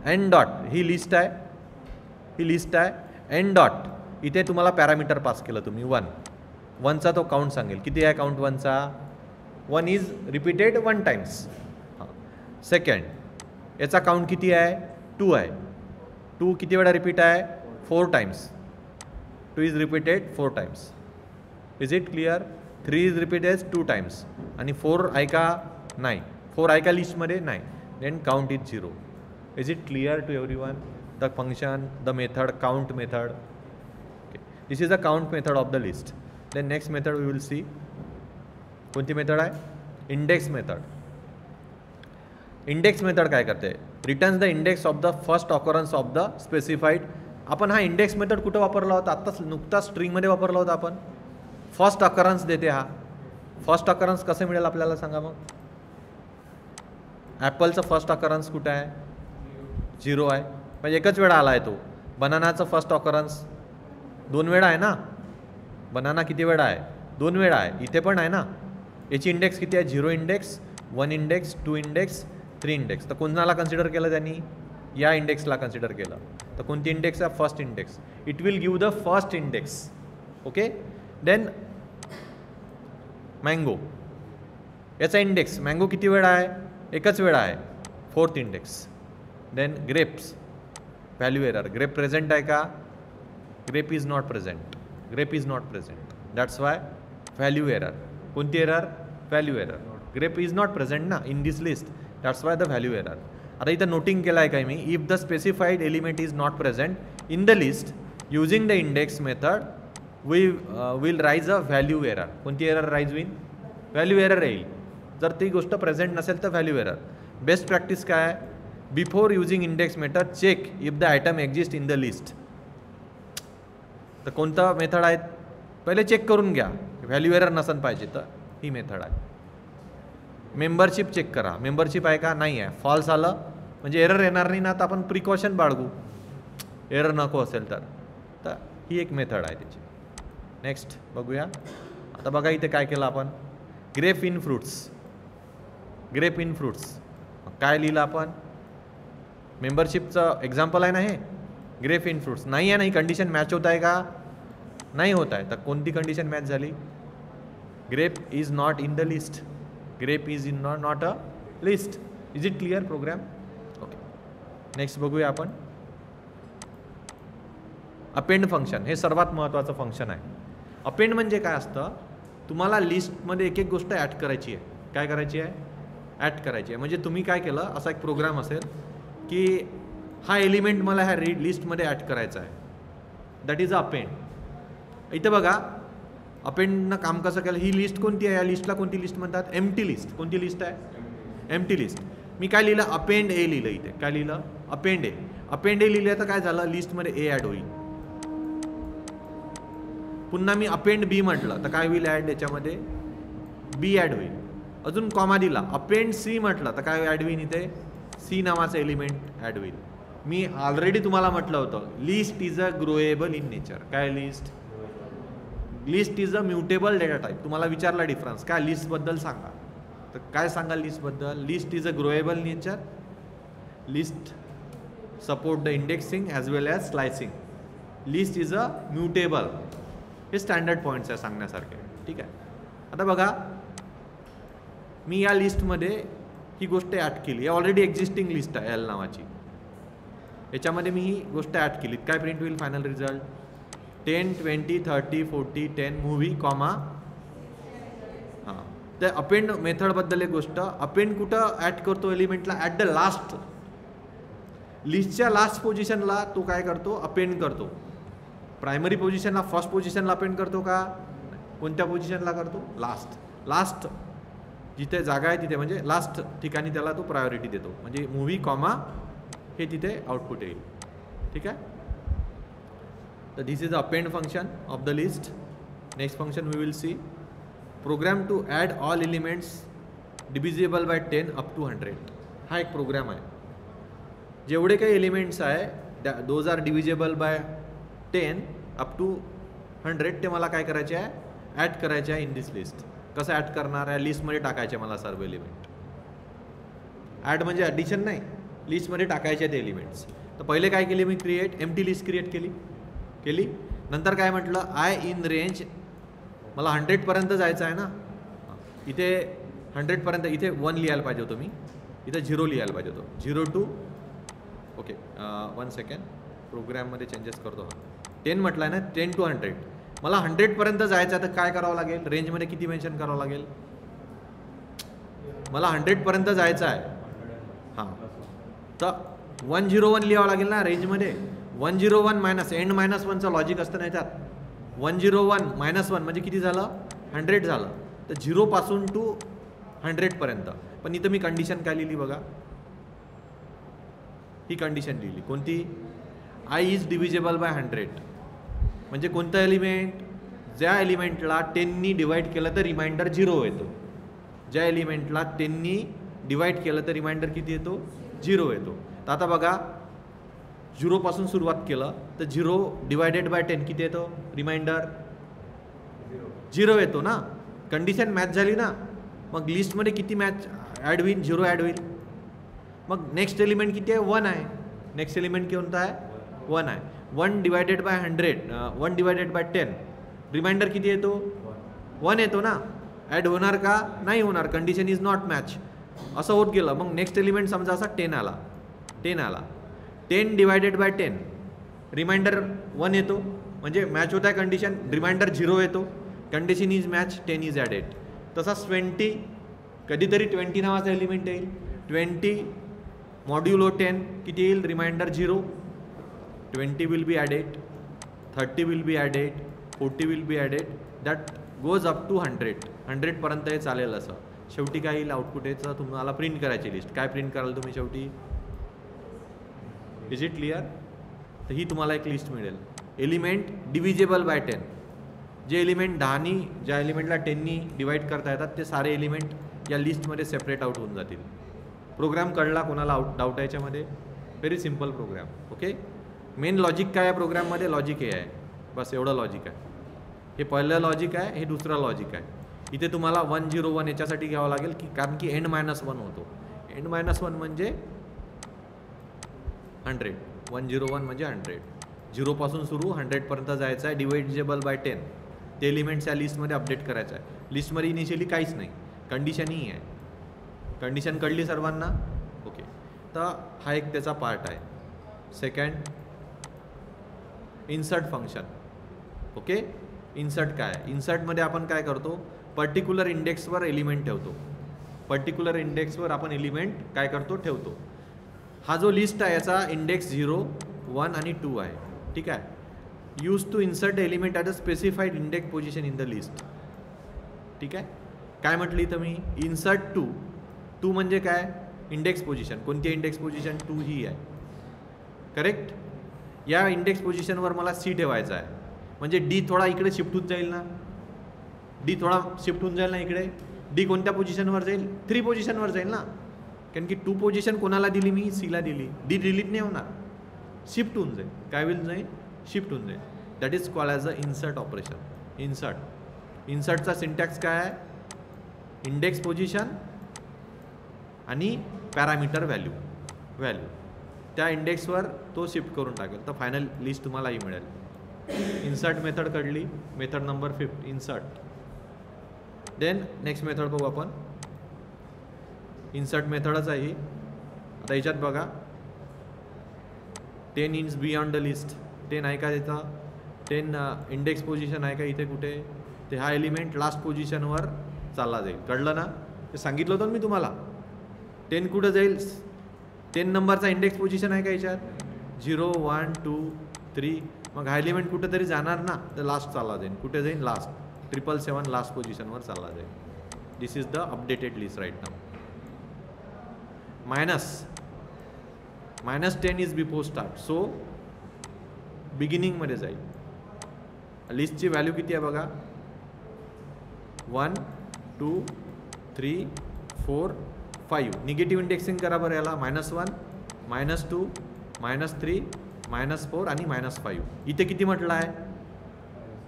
एन डॉट ही लिस्ट आहे, ही लिस्ट आहे. एन डॉट इथे तुम्हाला पॅरामीटर पास केलं तुम्ही 1. 1चा तो काउंट सांगेल. किती आहे काउंट 1चा? 1 is repeated 1 times. हां सेकंड याचा काउंट किती आहे? 2 आहे. 2 किती वेळा रिपीट आहे? 4 times. 2 is repeated 4 times. Is it clear? 3 is repeated 2 times. आणि 4 आहे का? नाही. 4 आहे का लिस्टमध्ये? नाही. Then count is 0. Is it clear to everyone? The function, the method, count method. Okay. This is the count method of the list. Then next method we will see. कोणती method आहे? Index method. इंडेक्स मेथड काय करते? Returns the index of the first occurrence of the specified. आपण हा index method कुठं वापरला होता? आत्ताच नुकताच स्ट्रिंगमध्ये वापरला होता आपण. फर्स्ट अकरन्स देते. हा फर्स्ट अकरन्स कसं मिळेल आपल्याला सांगा मग? ॲपलचं फर्स्ट अकरन्स कुठं आहे? 0 आहे. म्हणजे एकच वेळा आला आहे तो. बनानाचं फर्स्ट अकरन्स 2 वेळा आहे ना. बनाना किती वेळा आहे? 2 वेळा आहे. इथे पण आहे ना. याची इंडेक्स किती आहे? 0 इंडेक्स, 1 इंडेक्स, 2 इंडेक्स, 3 इंडेक्स. तर कोणाला कन्सिडर केलं त्यांनी? या इंडेक्सला कन्सिडर केलं. तर कोणती इंडेक्स आहे? First index. It will give the first index. Okay. Then mango याचा इंडेक्स. मँगो किती वेळा आहे? एकच वेळा आहे. 4th index. Then grapes value error. Grape present आहे का? Grape is not present. Grape is not present. That's why value error. कोणती error? Value error. Grape is not present ना in this list. That's why the value error. आता इथं noting केलं आहे काय मी? If the specified element is not present in the list using the index method we will raise a value error. कोणती error raise होईल? Value error येईल. जर ती गोष्ट प्रेझेंट नसेल तर व्हॅल्यू एरर. बेस्ट प्रॅक्टिस काय आहे? Before using index method check if the item exist in the list. तर कोणता मेथड आहे? पहिले चेक करून घ्या. व्हॅल्यू एरर नसन पाहिजे तर ही मेथड आहे. मेंबरशिप चेक करा. मेंबरशिप आहे का? नाही आहे. फॉल्स आलं म्हणजे एरर येणार नाही ना. तर आपण प्रिकॉशन बाळगू. एरर नको असेल तर ही एक मेथड आहे त्याची. नेक्स्ट बघूया. आता बघा इथे काय केलं आपण? Grape in fruits. Grape in fruits काय लिहिलं आपण? मेंबरशिपचं एक्झाम्पल आहे ना हे. ग्रेप इन फ्रूट्स नाही आहे ना. ही कंडिशन मॅच होत आहे का? नाही होत आहे. तर कोणती कंडिशन मॅच झाली? Grape is not in the list. Grape is in not a list. Is it clear program? Okay. Next बघूया आपण. अपेंड फंक्शन हे सर्वात महत्त्वाचं फंक्शन आहे. अपेंड म्हणजे काय असतं? तुम्हाला लिस्टमध्ये एक एक गोष्ट ॲड करायची आहे. काय करायची आहे? ॲड करायची आहे. म्हणजे तुम्ही काय केलं? असा एक प्रोग्राम असेल की हा एलिमेंट मला ह्या लिस्टमध्ये ॲड करायचा आहे. That is a append. इथं बघा अपेंडनं काम कसं केलं? ही लिस्ट कोणती आहे? या लिस्टला कोणती लिस्ट म्हणतात? Empty list. कोणती लिस्ट आहे? Empty list. मी काय लिहिलं? अपेंड ए लिहिलं इथे. काय लिहिलं? अपेंड ए. अपेंड ए लिहिलं तर काय झालं? लिस्टमध्ये ए ॲड होईल. पुन्हा मी अपेंड बी म्हटलं तर काय होईल? ॲड याच्यामध्ये बी ॲड होईल. अजून कॉमा दिला. अपेंड सी म्हटलं तर काय ॲड होईल? इथे सी नावाचं एलिमेंट ॲड होईल. मी ऑलरेडी तुम्हाला म्हटलं होतं list is a growable in nature. काय list is a mutable data type. तुम्हाला विचारला डिफरन्स काय लिस्टबद्दल सांगा, तर काय सांगाल लिस्टबद्दल? List is a growable nature. List support the indexing as well as slicing. List is a mutable. हे स्टँडर्ड पॉईंट्स आहे सांगण्यासारखे. ठीक आहे. आता बघा मी या लिस्टमध्ये ही गोष्ट ॲड केली. हे ऑलरेडी एक्झिस्टिंग लिस्ट आहे एल नावाची. याच्यामध्ये मी ही गोष्ट ॲड केली. काय प्रिंट होईल फायनल रिझल्ट? 10, 20, 30, 40, 10 movie comma. हां, तर अपेंड मेथडबद्दल एक गोष्ट. अपेंड कुठं ॲड करतो एलिमेंटला? At the last. लिस्टच्या लास्ट पोझिशनला तो काय करतो? अपेंड करतो. प्रायमरी पोझिशनला फर्स्ट पोझिशनला अपेंड करतो का? कोणत्या पोझिशनला करतो? लास्ट जिथे जागा आहे तिथे, म्हणजे लास्ट ठिकाणी त्याला तो प्रायोरिटी देतो. म्हणजे मूव्ही कॉमा हे तिथे आउटपुट येईल. ठीक आहे. तर this is the append function of the list. Next function we will see program to add all elements divisible by 10 up to 100. हा एक प्रोग्राम आहे. जेवढे काही एलिमेंट्स आहे those are divisible by 10 up to 100 ते मला काय करायचे आहे? ॲड करायचे आहे इन दिस लिस्ट. कसं ॲड करणार आहे? लिस्टमध्ये टाकायचे मला सर्व एलिमेंट. ॲड म्हणजे ॲडिशन नाही, लिस्टमध्ये टाकायचे ते एलिमेंट्स. तर पहिले काय केले मी? एम्प्टी लिस्ट क्रिएट केली. नंतर काय म्हटलं? I in range. मला 100पर्यंत जायचं आहे ना. इथे 100पर्यंत इथे 1 लिहायला पाहिजे होतं मी, इथे 0 लिहायला पाहिजे होतं. 0 to ओके 1 सेकंड प्रोग्राममध्ये चेंजेस करतो. 10 म्हटलं आहे ना, 10 to 100. मला 100पर्यंत जायचं आहे तर काय करावं लागेल? रेंजमध्ये किती मेन्शन करावं लागेल? मला 100पर्यंत जायचं आहे. हां, तर 101 लिहावं लागेल ना रेंजमध्ये. 101 मायनस एंड -1चं लॉजिक असतं नाही त्यात. 101 -1 म्हणजे किती झालं? 100 झालं. तर 0 पासून टू 100पर्यंत. पण इथं मी कंडिशन काय लिहिली बघा. ही कंडिशन लिहिली कोणती? I is divisible by 100. म्हणजे कोणतं एलिमेंट? ज्या एलिमेंटला 10नी डिवाइड केलं तर रिमाइंडर 0 येतो. ज्या एलिमेंटला 10नी डिवाइड केलं तर रिमाइंडर किती येतो? 0 येतो. तर आता बघा 0 पासून सुरुवात केलं तर 0 डिवायडेड बाय 10 किती येतो? रिमाइंडर 0 येतो ना. कंडिशन मॅच झाली ना. मग लिस्टमध्ये किती मॅच ॲड होईल? 0 ॲड होईल. मग नेक्स्ट एलिमेंट किती आहे? 1 आहे. नेक्स्ट एलिमेंट कोणता आहे? 1 आहे. 1 divided by 100 1 divided by 10 remainder किती येतो? 1 येतो ना. ॲड होणार का? नाही होणार. Condition is not match. असं होत गेलं. मग नेक्स्ट एलिमेंट समजा असा 10 आला. 10 डिवायडेड बाय 10 रिमाइंडर 1 येतो. म्हणजे मॅच होत आहे कंडिशन. रिमाइंडर 0 येतो. Condition is match. 10 is added. तसाच 20 कधीतरी 20 नावाचा एलिमेंट येईल. 20 मॉड्युलो 10 किती येईल? Reminder 0. 20 will be added, 30 will be added, 40 will be added. That goes up to 100. 100पर्यंत हे चालेल. असं शेवटी काय येईल? आउटपुट याचं तुम्हाला प्रिंट करायची लिस्ट. काय प्रिंट कराल तुम्ही शेवटी? Is it clear? तर ही तुम्हाला एक लिस्ट मिळेल. Element divisible by 10. जे एलिमेंट 10नी ज्या एलिमेंटला 10नी डिवाइड करता येतात ते सारे एलिमेंट या लिस्टमध्ये सेपरेट आउट होऊन जातील. प्रोग्राम कळला कोणाला डाऊट आहे याच्यामध्ये? Very simple program. Okay. Main logic काय आहे प्रोग्राममध्ये? लॉजिक हे आहे. बस एवढं लॉजिक आहे. हे पहिलं लॉजिक आहे, हे दुसरं लॉजिक आहे. इथे तुम्हाला 101 याच्यासाठी घ्यावं लागेल की कारण की एंड -1 होतो. एंड -1 म्हणजे 100. 101 म्हणजे 100. 0 पासून सुरू 100पर्यंत जायचं आहे. डिव्हिजिबल बाय 10 ते एलिमेंट्स या लिस्टमध्ये अपडेट करायचं आहे. लिस्टमध्ये इनिशियली काहीच नाही. कंडिशनही आहे. कंडिशन कळली सर्वांना? ओके. तर हा एक त्याचा पार्ट आहे. Second insert function. Okay. Insert काय? इन्सर्टमध्ये आपण काय करतो? पर्टिक्युलर इंडेक्सवर एलिमेंट ठेवतो. पर्टिक्युलर इंडेक्सवर आपण एलिमेंट काय करतो? ठेवतो. हा जो लिस्ट आहे याचा इंडेक्स 0, 1 आणि 2 आहे. ठीक आहे. Use to insert element at a specified index position in the list. ठीक आहे. काय म्हटलं इथं मी? इन्सर्ट 2. 2 म्हणजे काय? Index position. कोणती इंडेक्स पोझिशन? 2 ही आहे. करेक्ट. या इंडेक्स पोझिशनवर मला सी ठेवायचा आहे. म्हणजे डी थोडा इकडे शिफ्ट होत जाईल ना. डी थोडा शिफ्ट होऊन जाईल ना इकडे. डी कोणत्या पोझिशनवर जाईल? 3 पोझिशनवर जाईल ना. कारण की 2 पोझिशन कोणाला दिली मी, सीला दिली. डी डिलीट नाही होणार, शिफ्ट होऊन जाईल. काय होईल जाईल, शिफ्ट होऊन जाईल. That is called as a insert operation. इन्सर्टचा सिंटॅक्स काय आहे, इंडेक्स पोझिशन आणि पॅरामीटर व्हॅल्यू त्या इंडेक्सवर तो शिफ्ट करून टाकेल, तर फायनल लिस्ट तुम्हालाही मिळेल. इन्सर्ट मेथड कळली, method number 5 insert. Then next method बघू आपण. इन्सर्ट मेथडच आहे ही. आता याच्यात बघा 10 इंच बियॉन्ड द लिस्ट. 10 आहे का तिथं, 10 इंडेक्स पोझिशन आहे का इथे कुठे, ते हा एलिमेंट लास्ट पोझिशनवर चालला जाईल. कळलं ना, ते सांगितलं होतं मी तुम्हाला. 10 कुठं जाईल, 10 नंबरचा इंडेक्स पोझिशन आहे का याच्यात, 0 1 2 3. मग हा एलिमेंट कुठं तरी जाणार ना, तर लास्ट चालला जाईल. कुठे जाईल, लास्ट 777 लास्ट पोझिशनवर चालला जाईल. This is the updated list right नाव. -10 इज बिफोर स्टार्ट, सो बिगिनिंगमध्ये जाईल. लिस्टची व्हॅल्यू किती आहे बघा, 1 2 3 4 5. निगेटिव्ह इंडेक्सिंग करा बरं याला. -1 -2 -3 -4 आणि -5. इथे किती म्हटलं आहे,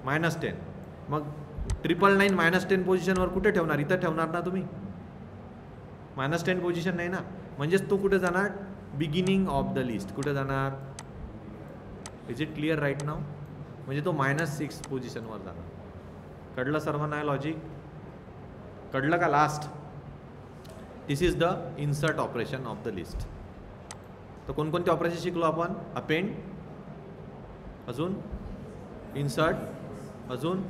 -10. मग 999 -10 पोझिशनवर कुठे ठेवणार, इथं ठेवणार ना तुम्ही. -10 पोझिशन नाही ना, म्हणजेच तो कुठे जाणार, बिगिनिंग ऑफ द लिस्ट. कुठे जाणार, इज इट क्लिअर राईट नाव, म्हणजे तो -6 पोझिशनवर जाणार. कळलं सर्वांना लॉजिक, कळलं का last. This is the insert operation of the list. तर कोणकोणते ऑपरेशन शिकलो आपण, अपेंड, अजून इन्सर्ट, अजून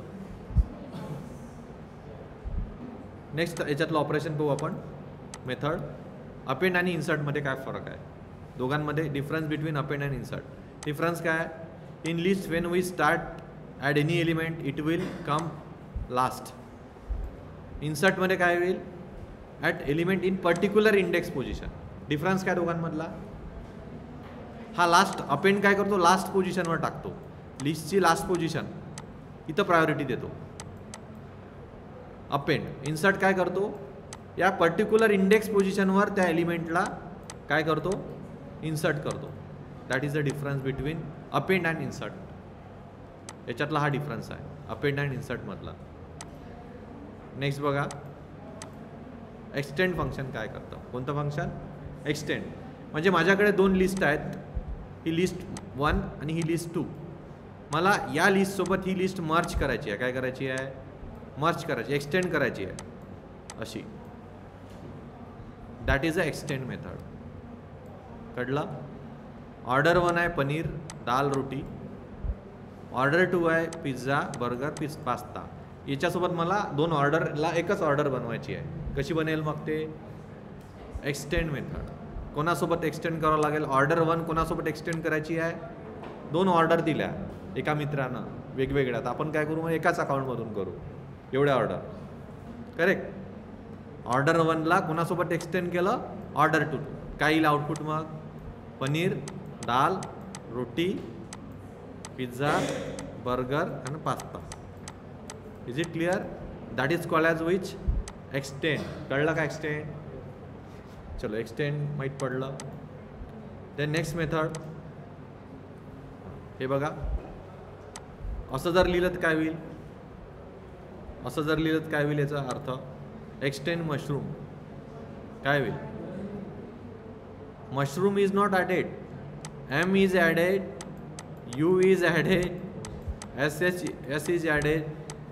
नेक्स्ट याच्यातलं ऑपरेशन पाहू आपण, मेथड. अपेंड आणि इन्सर्टमध्ये काय फरक आहे, दोघांमध्ये difference between append and insert. Difference काय आहे, in list when we start add any element it will come last. इन्सर्टमध्ये काय होईल, at element in particular index position. Difference काय दोघांमधला, हा लास्ट. अपेंड काय करतो, लास्ट पोझिशनवर टाकतो, लिस्टची लास्ट पोझिशन इथं प्रायोरिटी देतो अपेंड. इन्सर्ट काय करतो, या पर्टिक्युलर इंडेक्स पोझिशनवर त्या एलिमेंटला काय करतो, इन्सर्ट करतो. That is the difference between append and insert. याच्यातला हा डिफरन्स आहे अपेंड अँड इन्सर्टमधला. नेक्स्ट बघा, एक्सटेंड फंक्शन काय करतं, कोणतं फंक्शन, एक्सटेंड. म्हणजे माझ्याकडे 2 लिस्ट आहेत, ही लिस्ट 1 आणि ही लिस्ट 2. मला या लिस्टसोबत ही लिस्ट मर्ज करायची आहे. काय करायची आहे, मर्ज करायची, एक्सटेंड करायची आहे अशी. That is a extend method. कळलं. ऑर्डर 1 आहे पनीर दाल रोटी, ऑर्डर 2 आहे पिझ्झा बर्गर पास्ता. याच्यासोबत मला 2 ऑर्डरला एकच ऑर्डर बनवायची आहे. कशी बनेल मग ते, एक्सटेंड मेथड. कोणासोबत एक्सटेंड करावं लागेल, ऑर्डर 1 कोणासोबत एक्सटेंड करायची आहे, 2 ऑर्डर दिल्या एका मित्रानं वेगवेगळ्या, तर आपण काय करू, मग एकाच अकाउंटमधून करू एवढ्या ऑर्डर. करेक्ट. ऑर्डर 1ला कोणासोबत एक्सटेंड केलं, ऑर्डर 2. काय येईल आउटपुट मग, पनीर दाल रोटी पिझ्झा बर्गर आणि pasta. Is it clear. That is called as which, extend. कळलं का एक्सटेंड, चलो एक्सटेंड माहीत पडलं. देन नेक्स्ट मेथड, हे बघा, असं जर लिहिलं तर काय होईल, असं जर लिहिलं तर काय होईल, याचा अर्थ एक्सटेंड मशरूम. काय होईल, mushroom is not added, M is added, U is added, S is added,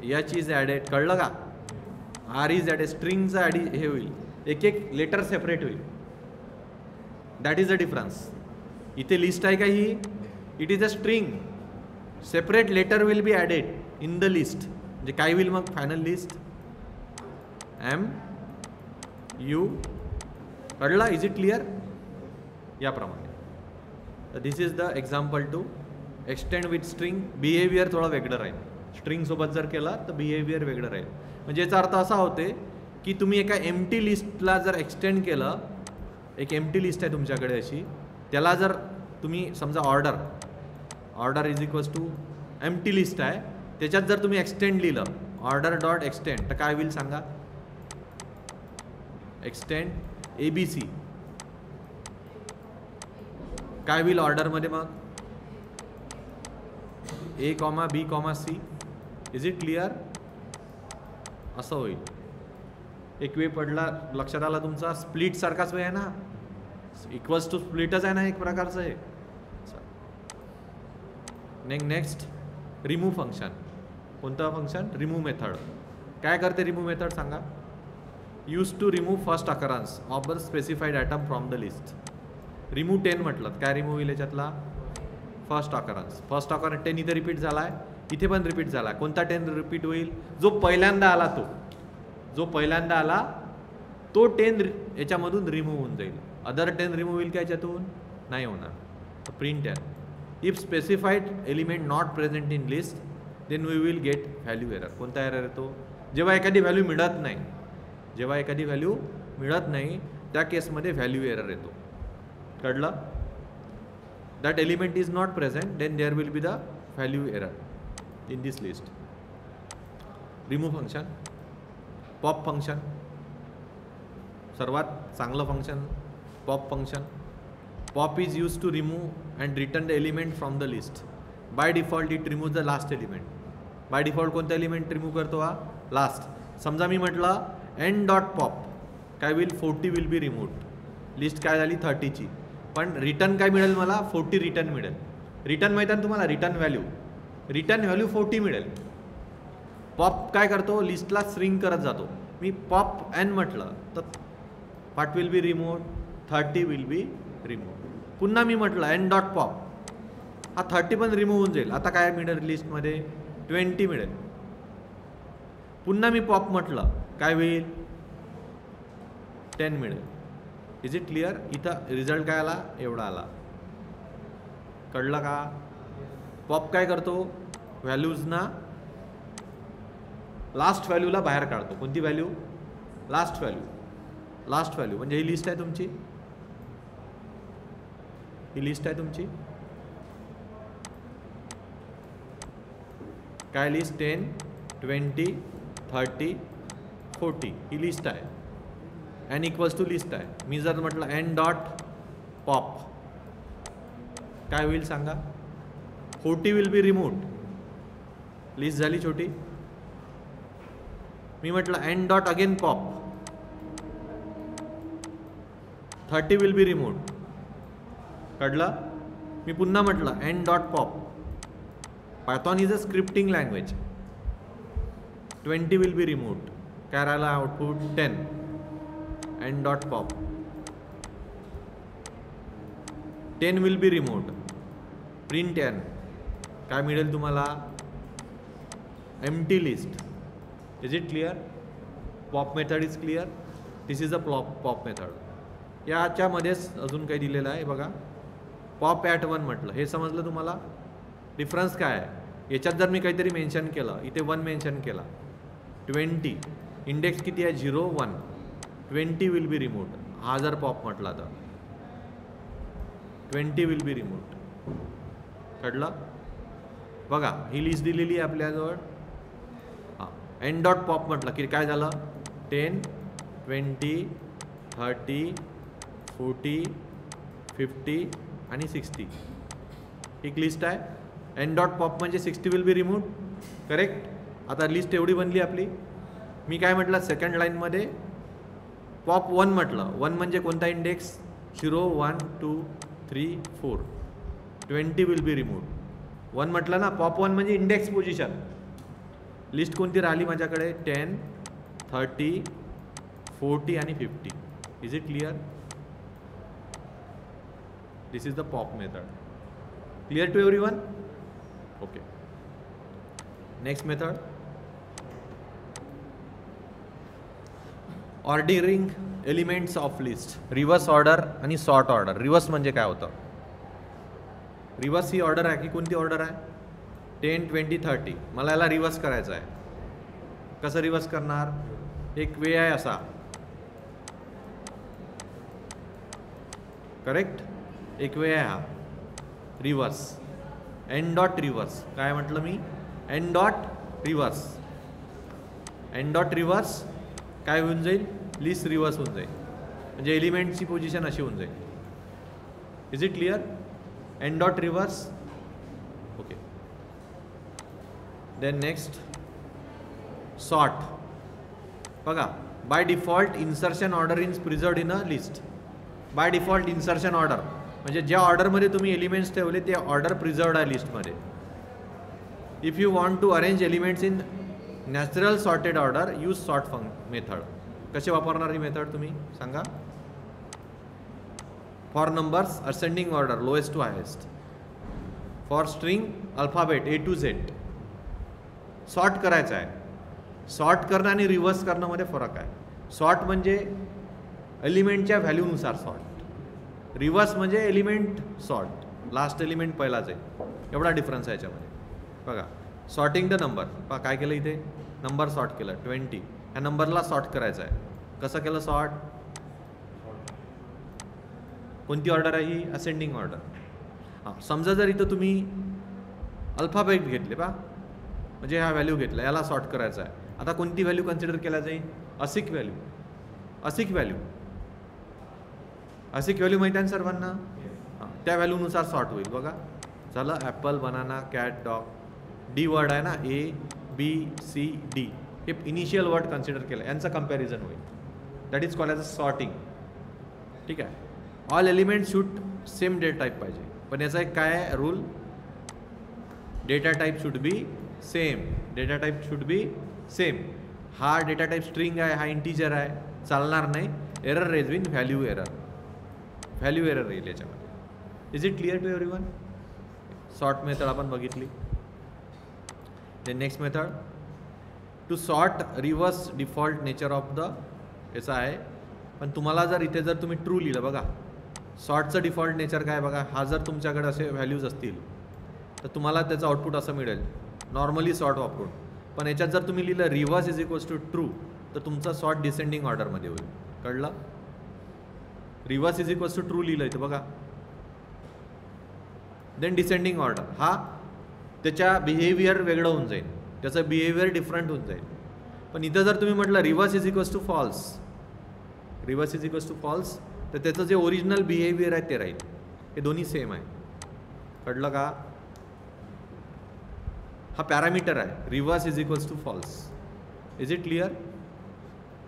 H is added. कळलं का, आर इज ॲडेड. स्ट्रिंगचं ॲडी हे होईल, एक एक लेटर सेपरेट होईल. That is the difference. इथे लिस्ट आहे का ही, it is a string, separate letter will be added in the list. म्हणजे काय होईल मग फायनल लिस्ट, एम यू. कळला, इज इट क्लिअर. याप्रमाणे. तर this is the example to extend with string. Behaviour थोडं वेगळं राहील. स्ट्रिंगसोबत जर केला तर बिहेवियर वेगळं राहील. म्हणजे याचा अर्थ असा होते की तुम्ही एका एम्प्टी लिस्टला जर एक्सटेंड केलं, एक एम्प्टी लिस्ट आहे तुमच्याकडे अशी, त्याला जर तुम्ही समजा order is equals to empty list आहे, त्याच्यात जर तुम्ही एक्सटेंड लिहिलं ऑर्डर डॉट एक्सटेंड, तर काय होईल सांगा, एक्सटेंड ABC. काय होईल ऑर्डरमध्ये मग A, B, C. Is it clear? असं होईल. एक वे पडला लक्षात आला तुमचा, स्प्लिट सारखाच वे आहे ना, इक्वल्स टू स्प्लिटच आहे ना एक प्रकारचं आहे. Next remove function. कोणतं फंक्शन? Remove method. काय करते रिमूव्ह मेथड सांगा? Use to remove first occurrence of the specified item from the list. Remove 10 म्हटलं काय रिमूव्ह होईल याच्यातला? First occurrence. फर्स्ट अकरन्स 10 इथे रिपीट झाला आहे, इथे पण रिपीट झाला. कोणता 10 रिपीट होईल? जो पहिल्यांदा आला तो, जो पहिल्यांदा आला तो 10 याच्यामधून रिमूव्ह होऊन जाईल. अदर 10 रिमूव्ह होईल का याच्यातून? नाही होणार. प्रिंट आहे. If specified element not present in list then we will get value error. कोणता एरर येतो? जेव्हा एखादी व्हॅल्यू मिळत नाही, जेव्हा एखादी व्हॅल्यू मिळत नाही त्या केसमध्ये व्हॅल्यू एरर येतो. कळलं? That element is not present then there will be the value error in this list. Remove function. Pop function सर्वात चांगलं function. Pop function. Pop is use to remove and return the element from the list. By default it remove the last element. By default कोणता element remove करतो हा? Last. समजा मी म्हटलं N dot pop, काय होईल? 40 will be removed. List काय झाली? 30 ची. पण रिटर्न काय मिळेल मला? 40 रिटर्न मिळेल. रिटर्न माहिती आहे तुम्हाला? Return value. रिटर्न व्हॅल्यू 40 मिळेल. पॉप काय करतो? लिस्टला श्रिंक करत जातो. मी पॉप एन म्हटलं तर what will be removed? 30 will be removed. पुन्हा मी म्हटलं एन डॉट पॉप, हा 30 पण रिमूव्ह होऊन जाईल. आता काय मिळेल लिस्टमध्ये? 20 मिळेल. पुन्हा मी पॉप म्हटलं काय होईल? 10 मिळेल. Is it clear? इथं रिझल्ट काय आला? एवढा आला. कळलं का? पॉप काय करतो? व्हॅल्यूजना लास्ट व्हॅल्यूला बाहेर काढतो. कोणती value? Last value. Last value म्हणजे ही लिस्ट आहे तुमची, ही लिस्ट आहे तुमची. काय लिस्ट? 10, 20, 30, 40 ही लिस्ट आहे. एन इक्वल्स टू लिस्ट आहे. मी जर म्हटलं एन डॉट पॉप काय होईल सांगा? 40 विल बी रिमूव्ड. लिस्ट झाली छोटी. मी म्हटलं N dot again pop, 30 will be removed. कळलं? मी पुन्हा म्हटलं N dot pop. Python is a scripting language. 20 will be removed. काय राहिला output? 10. N dot pop 10 will be removed. Print N. काय मिळेल तुम्हाला? Empty list. Is it clear? Pop method is clear. This is a pop method. याच्यामध्येच अजून काही दिलेलं आहे बघा. पॉप ॲट 1 म्हटलं, हे समजलं तुम्हाला? डिफरन्स काय आहे? याच्यात जर मी काहीतरी मेन्शन केलं, इथे 1 मेन्शन केला, 20 इंडेक्स किती आहे? 0, 1. 20 विल बी रिमूव्ड. हा जर पॉप म्हटला तर 20 विल बी रिमूव्ड. कळलं? बघा ही लिस्ट दिलेली आहे आपल्याजवळ. हां, एन डॉट पॉप म्हटलं की काय झालं? 10, 20, 30, 40, 50 आणि 60 एक लिस्ट आहे. एन डॉट पॉप म्हणजे 60 विल बी रिमूव्ड. करेक्ट? आता लिस्ट एवढी बनली आपली. मी काय म्हटलं सेकंड लाईनमध्ये? पॉप 1 म्हटलं. 1 म्हणजे कोणता इंडेक्स? 0, 1, 2, 3, 4. 20 will be removed. 1 म्हटलं ना. पॉप 1 म्हणजे इंडेक्स पोझिशन. लिस्ट कोणती राहिली माझ्याकडे? 10, 30, 40 आणि 50. Is it clear? This is the pop method. Clear to everyone? Okay. Next method, ordering elements of list. Reverse order आणि सॉर्ट ऑर्डर. रिव्हर्स म्हणजे काय होतं? रिव्हर्स ही ऑर्डर आहे की कोणती ऑर्डर आहे? 10, 20, 30. मला याला रिव्हर्स करायचं आहे. कसं रिव्हर्स करणार? एक वे आहे असा. करेक्ट? एक वे आहे हा रिव्हर्स. N dot reverse. काय म्हटलं मी? N dot reverse. N dot reverse काय होऊन जाईल? लिस्ट रिव्हर्स होऊन जाईल. म्हणजे एलिमेंटची पोझिशन अशी होऊन जाईल. Is it clear? N dot reverse. Okay. Then next sort. बघा, by default insertion order is preserved in a list. By default insertion order म्हणजे ज्या ऑर्डरमध्ये तुम्ही एलिमेंट्स ठेवले ते ऑर्डर प्रिझर्व्ड आहे लिस्टमध्ये. If you want to arrange elements in natural sorted order use sort method. कसे वापरणार ही मेथड तुम्ही सांगा. For numbers ascending order lowest to highest. For string alphabet A to Z. Sort करायचं आहे. सॉर्ट करणं आणि रिव्हर्स करणं मध्ये फरक आहे. सॉर्ट म्हणजे एलिमेंटच्या व्हॅल्यूनुसार सॉर्ट. रिव्हर्स म्हणजे एलिमेंट सॉर्ट, लास्ट एलिमेंट पहिलाच आहे, एवढा डिफरन्स आहे याच्यामध्ये. बघा, सॉर्टिंग द नंबर. पहा काय केलं इथे, नंबर सॉर्ट केलं 20. ह्या नंबरला सॉर्ट करायचं आहे. कसं केलं सॉर्ट. कोणती ऑर्डर आहे ही, असेंडिंग ऑर्डर. हां, समजा जर इथं तुम्ही अल्फाबेट घेतले पहा, म्हणजे हा व्हॅल्यू घेतला, याला सॉर्ट करायचा आहे. आता कोणती व्हॅल्यू कन्सिडर केला जाईल, असिक व्हॅल्यू. असिक व्हॅल्यू, असिक व्हॅल्यू माहिती आहे सर्वांना. हां, त्या व्हॅल्यूनुसार सॉर्ट होईल. बघा झालं, apple, banana, cat, dog. D word आहे ना, ए बी सी डी, हे इनिशियल वर्ड कन्सिडर केलं, यांचं कम्पॅरिझन होईल. That is called as a sorting. ठीक आहे. All element should same data type पाहिजे, पण याचा एक काय आहे rule, data type should be same. Data type should be same. हा डेटा टाईप स्ट्रिंग आहे, हा इंटीजर आहे, चालणार नाही. Error raise win value error. Value error येईल याच्यामध्ये. Is it clear to everyone. Sort method आपण बघितली. Then next method to sort reverse default nature of the याचा आहे. पण तुम्हाला जर इथे जर तुम्ही ट्रू लिहिलं, बघा सॉर्टचं डिफॉल्ट नेचर काय बघा, हा जर तुमच्याकडे असे व्हॅल्यूज असतील तर तुम्हाला त्याचं आउटपुट असं मिळेल नॉर्मली सॉर्ट वापरून. पण याच्यात जर तुम्ही लिहिलं reverse is equals to true तर तुमचा सॉर्ट डिसेंडिंग ऑर्डरमध्ये होईल. कळलं. Reverse is equals to true लिहिलं इथं बघा, देन डिसेंडिंग ऑर्डर, हा त्याच्या बिहेवियर वेगळं होऊन जाईल, त्याचं बिहेवियर डिफरंट होऊन जाईल. पण इथं जर तुम्ही म्हटलं reverse is equals to false, reverse is equals to false, तर त्याचं जे ओरिजिनल बिहेवियर आहे ते राहील. हे दोन्ही सेम आहे. कळलं का. हा पॅरामीटर आहे, reverse is equals to false. Is it clear.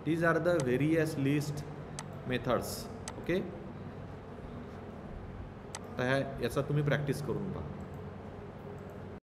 These are the various list methods. Okay. तर याचा तुम्ही प्रॅक्टिस करून पहा.